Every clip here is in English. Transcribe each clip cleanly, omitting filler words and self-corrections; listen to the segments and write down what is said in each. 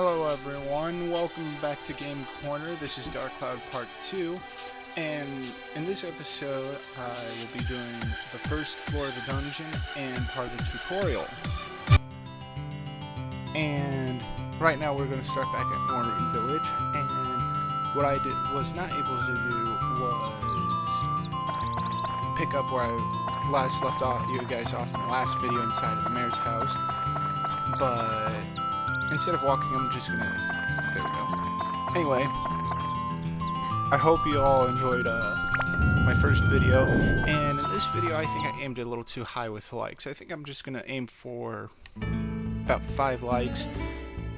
Hello everyone, welcome back to Game Corner. This is Dark Cloud Part 2, and in this episode I will be doing the first floor of the dungeon and part of the tutorial. And right now we're going to start back at Northern Village, and what I was not able to do was pick up where I last left you guys off in the last video inside of the mayor's house, but instead of walking, I'm just gonna... There we go. Anyway, I hope you all enjoyed my first video, and in this video I think I aimed it a little too high with likes. I think I'm just gonna aim for about 5 likes.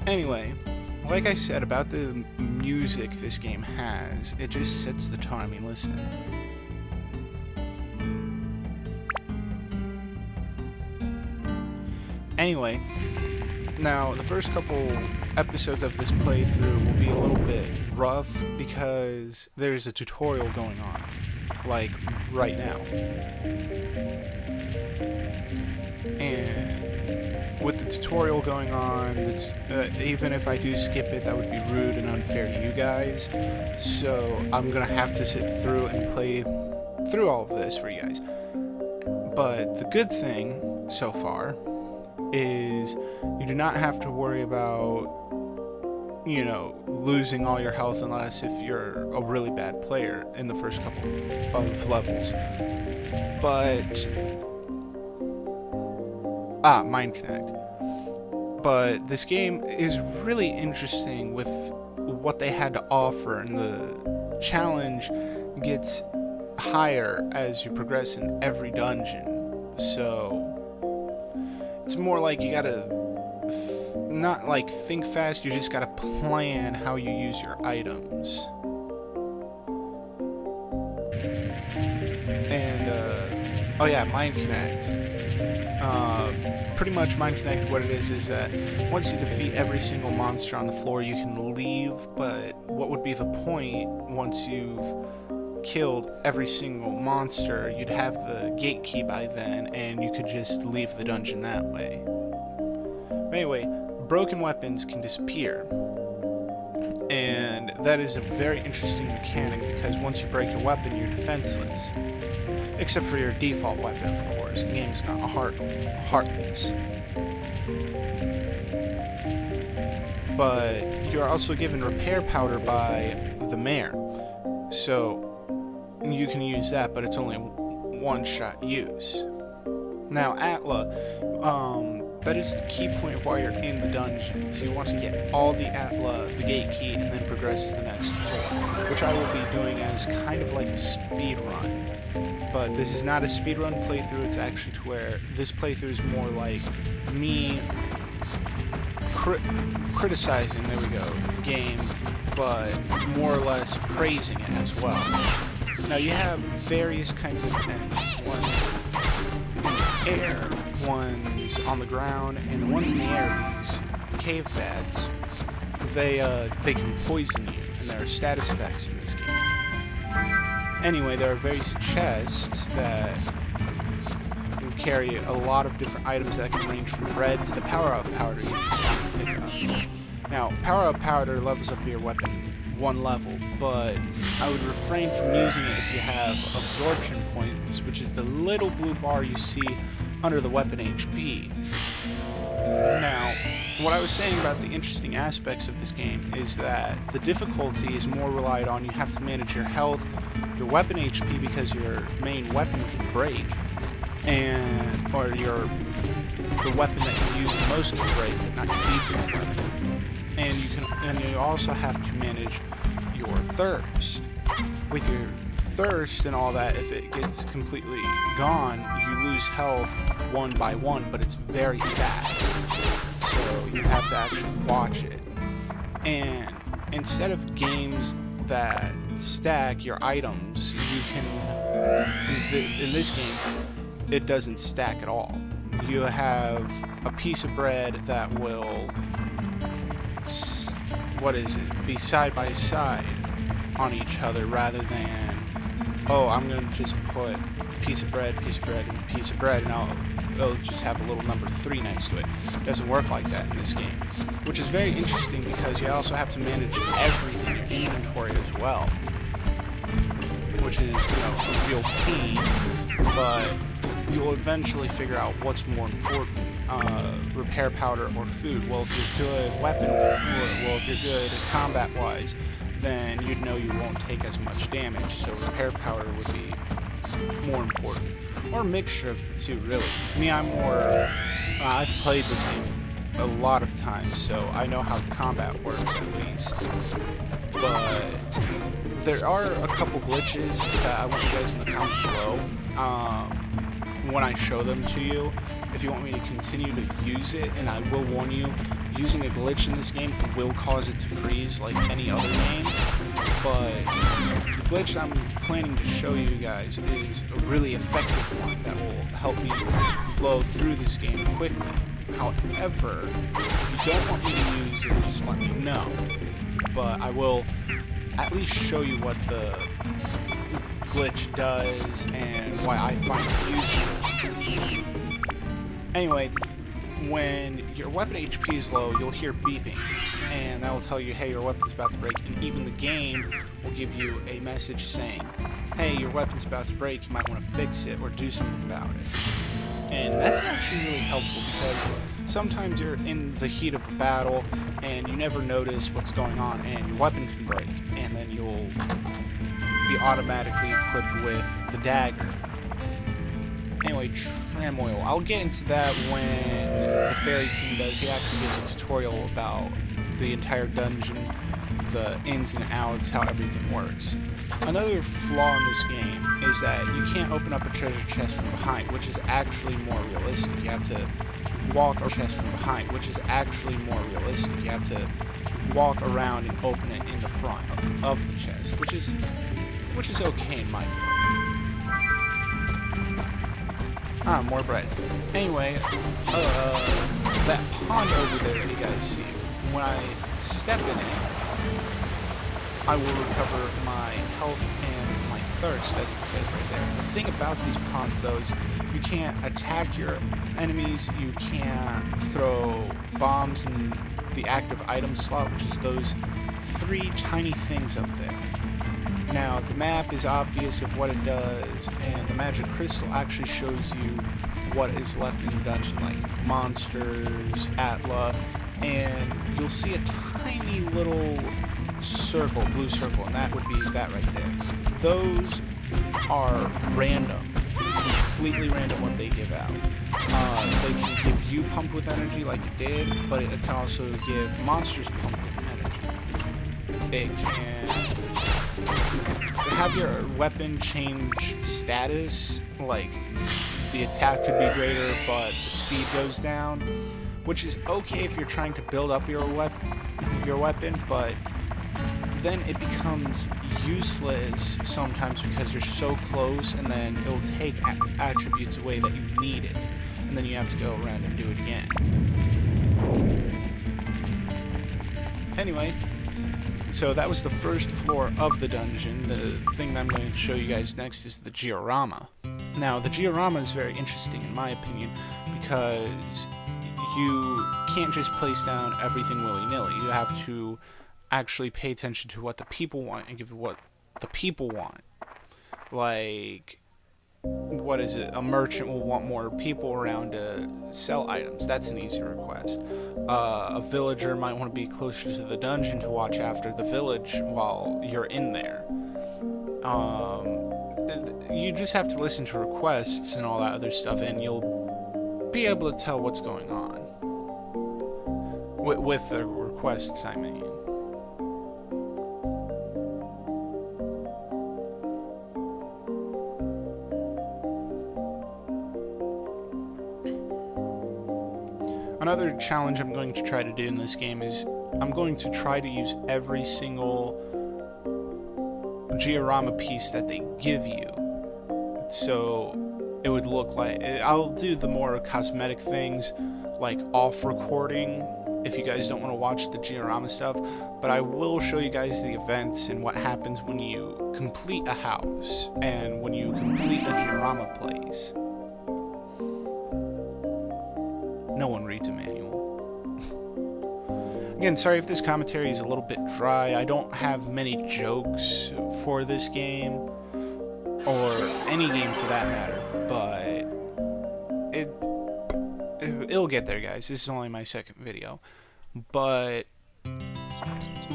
Anyway, like I said about the music this game has, it just sets the tone. I mean, listen. Anyway, now, the first couple episodes of this playthrough will be a little bit rough because there's a tutorial going on, like right now. And with the tutorial going on, even if I do skip it, that would be rude and unfair to you guys. So I'm going to have to sit through and play through all of this for you guys. But the good thing so far is you do not have to worry about, you know, losing all your health unless if you're a really bad player in the first couple of levels. But Mind Connect. But this game is really interesting with what they had to offer, and the challenge gets higher as you progress in every dungeon. So it's more like you gotta, not like think fast, you just gotta plan how you use your items. And, oh yeah, Mind Connect. Pretty much Mind Connect, what it is that once you defeat every single monster on the floor, you can leave, but what would be the point once you've killed every single monster? You'd have the gate key by then, and you could just leave the dungeon that way. Anyway, broken weapons can disappear, and that is a very interesting mechanic because once you break your weapon, you're defenseless. Except for your default weapon, of course. The game's not heartless. But you're also given repair powder by the mayor. So you can use that, but it's only one-shot use. Now, Atla, that is the key point of why you're in the dungeon. So you want to get all the Atla, the gate key, and then progress to the next floor, which I will be doing as kind of like a speed run. But this is not a speedrun playthrough, it's actually to where this playthrough is more like me criticizing, there we go, the game, but more or less praising it as well. Now you have various kinds of enemies, one in the air, ones on the ground, and the ones in the air, these cave bats, they can poison you, and there are status effects in this game. Anyway, there are various chests that carry a lot of different items that can range from bread to the power-up powder you can pick up. Now, power-up powder levels up your weapon 1 level, but I would refrain from using it if you have absorption points, which is the little blue bar you see under the weapon HP. Now, what I was saying about the interesting aspects of this game is that the difficulty is more relied on you have to manage your health, your weapon HP because your main weapon can break, or the weapon that you use the most can break, but not your default weapon. And you also have to manage your thirst. With your thirst and all that, if it gets completely gone, you lose health one by one, but it's very fast. So you have to actually watch it. And instead of games that stack your items, you can, in this game, it doesn't stack at all. You have a piece of bread that will, be side by side on each other rather than, oh, I'm going to just put piece of bread, and piece of bread, and I'll it'll just have a little number 3 next to it. It doesn't work like that in this game, which is very interesting because you also have to manage everything, your inventory as well, which is, a real pain, but you'll eventually figure out what's more important, repair powder or food. Well, if you're good if you're good combat-wise, then you'd know you won't take as much damage, so repair powder would be more important. Or a mixture of the two, really. Me, I'm more... I've played this game a lot of times, so I know how combat works, at least. But there are a couple glitches that I want you guys in the comments below. When I show them to you, if you want me to continue to use it, and I will warn you, using a glitch in this game will cause it to freeze like any other game, but the glitch I'm planning to show you guys is a really effective one that will help me blow through this game quickly. However, if you don't want me to use it, just let me know. But I will at least show you what the glitch does and why I find it useful. Anyway, when your weapon HP is low, you'll hear beeping, and that will tell you, hey, your weapon's about to break, and even the game will give you a message saying, hey, your weapon's about to break, you might want to fix it or do something about it. And that's actually really helpful because sometimes you're in the heat of a battle and you never notice what's going on and your weapon can break, and then you'll be automatically equipped with the dagger. Anyway, tram oil. I'll get into that when the Fairy King does. He actually gives a tutorial about the entire dungeon, the ins and outs, how everything works. Another flaw in this game is that you can't open up a treasure chest from behind, which is actually more realistic. You have to walk a chest from behind, which is actually more realistic. You have to walk around and open it in the front of the chest, which is okay in my book. More bread. Anyway, that pond over there that you guys see, when I step in it, I will recover my health and my thirst, as it says right there. The thing about these ponds, though, is you can't attack your enemies, you can't throw bombs in the active item slot, which is those 3 tiny things up there. Now, the map is obvious of what it does, and the magic crystal actually shows you what is left in the dungeon, like monsters, Atla, and you'll see a tiny little circle, blue circle, and that would be that right there. Those are random, completely random what they give out. They can give you pumped with energy like it did, but it can also give monsters pumped with energy. It can have your weapon change status, like the attack could be greater but the speed goes down, which is okay if you're trying to build up your weapon, but then it becomes useless sometimes because you're so close, and then it'll take attributes away that you needed, and then you have to go around and do it again. Anyway, so that was the first floor of the dungeon. The thing that I'm going to show you guys next is the georama. Now, the georama is very interesting in my opinion because you can't just place down everything willy-nilly. You have to actually pay attention to what the people want and give what the people want. Like, what is it? A merchant will want more people around to sell items. That's an easy request. A villager might want to be closer to the dungeon to watch after the village while you're in there. You just have to listen to requests and all that other stuff, and you'll be able to tell what's going on. With the requests, I mean. Another challenge I'm going to try to do in this game is I'm going to try to use every single georama piece that they give you. So it would look like... I'll do the more cosmetic things, like off recording, if you guys don't want to watch the georama stuff, but I will show you guys the events and what happens when you complete a house and when you complete a georama place. Again, sorry if this commentary is a little bit dry. I don't have many jokes for this game, or any game for that matter, but it'll get there, guys. This is only my second video. But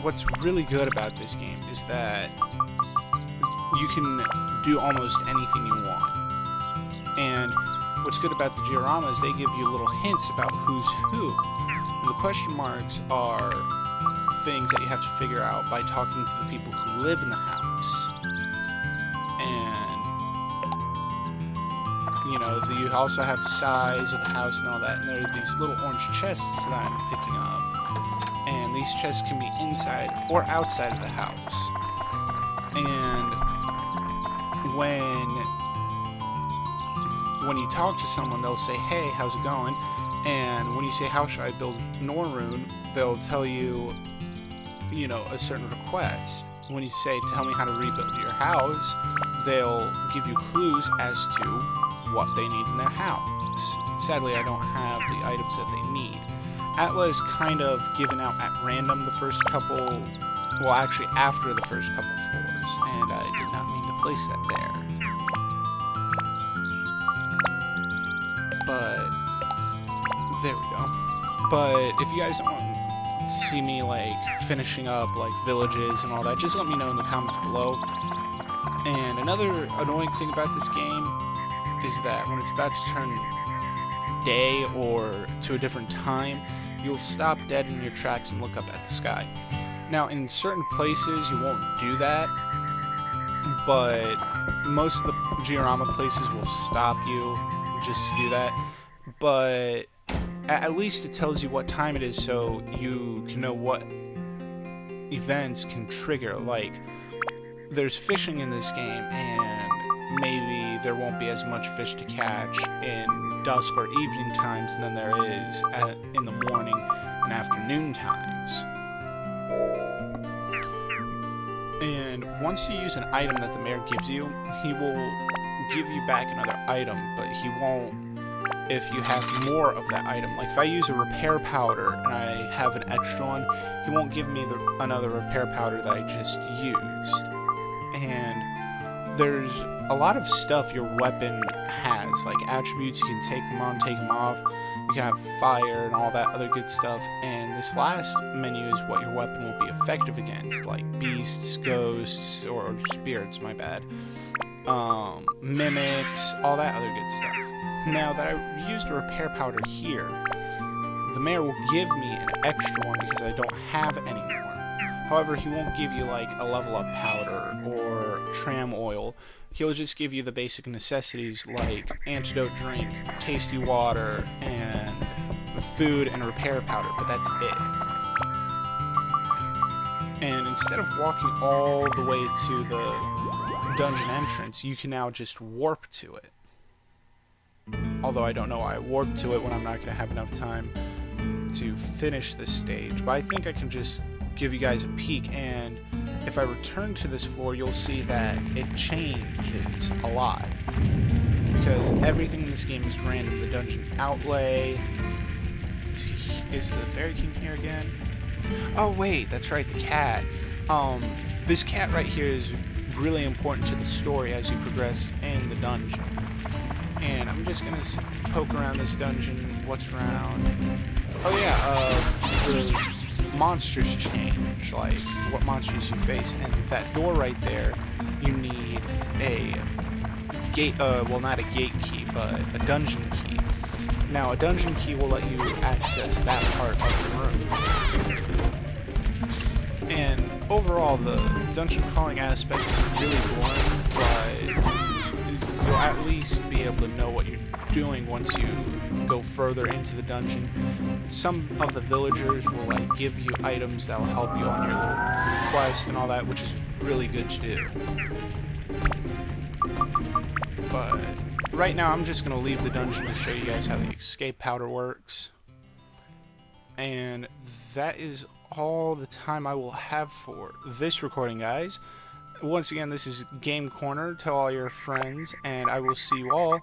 what's really good about this game is that you can do almost anything you want. And what's good about the georama is they give you little hints about who's who. And the question marks are things that you have to figure out by talking to the people who live in the house. And, you know, you also have the size of the house and all that. And there are these little orange chests that I'm picking up. And these chests can be inside or outside of the house. And when you talk to someone, they'll say, "Hey, how's it going?" And when you say, "How should I build Norrune?" they'll tell you, you know, a certain request. When you say, "Tell me how to rebuild your house," they'll give you clues as to what they need in their house. Sadly, I don't have the items that they need. Atla is kind of given out at random the first couple, well, actually after the first couple floors, and I did not mean to place that there. But there we go. But if you guys want to see me like finishing up like villages and all that, just let me know in the comments below. And another annoying thing about this game is that when it's about to turn day or to a different time, you'll stop dead in your tracks and look up at the sky. Now, in certain places you won't do that, but most of the georama places will stop you just to do that. But at least it tells you what time it is, so you can know what events can trigger. Like, there's fishing in this game, and maybe there won't be as much fish to catch in dusk or evening times than there is in the morning and afternoon times. And once you use an item that the mayor gives you, he will give you back another item, but he won't if you have more of that item. Like if I use a repair powder and I have an extra one, he won't give me another repair powder that I just used. And there's a lot of stuff your weapon has, like attributes. You can take them on, take them off. You can have fire and all that other good stuff. And this last menu is what your weapon will be effective against, like beasts, ghosts, or spirits, my bad. Mimics, all that other good stuff. Now that I used a repair powder here, the mayor will give me an extra one because I don't have any more. However, he won't give you like a level up powder or tram oil. He'll just give you the basic necessities like antidote drink, tasty water, and food and repair powder, but that's it. And instead of walking all the way to the dungeon entrance, you can now just warp to it. Although I don't know why I warped to it when I'm not going to have enough time to finish this stage, but I think I can just give you guys a peek, and if I return to this floor, you'll see that it changes a lot, because everything in this game is random. The dungeon outlay, is the Fairy King here again? Oh wait, that's right, the cat. This cat right here is really important to the story as you progress in the dungeon. And I'm just gonna poke around this dungeon. What's around? Oh yeah, the monsters change, like what monsters you face. And that door right there, you need a gate, well not a gate key, but a dungeon key. Now a dungeon key will let you access that part of the room. And overall, the dungeon crawling aspect is really boring, but you'll at least be able to know what you're doing once you go further into the dungeon. Some of the villagers will like give you items that will help you on your little quest and all that, which is really good to do. But right now I'm just going to leave the dungeon to show you guys how the escape powder works. And that is all the time I will have for this recording, guys. Once again, this is Game Corner. Tell all your friends, and I will see you all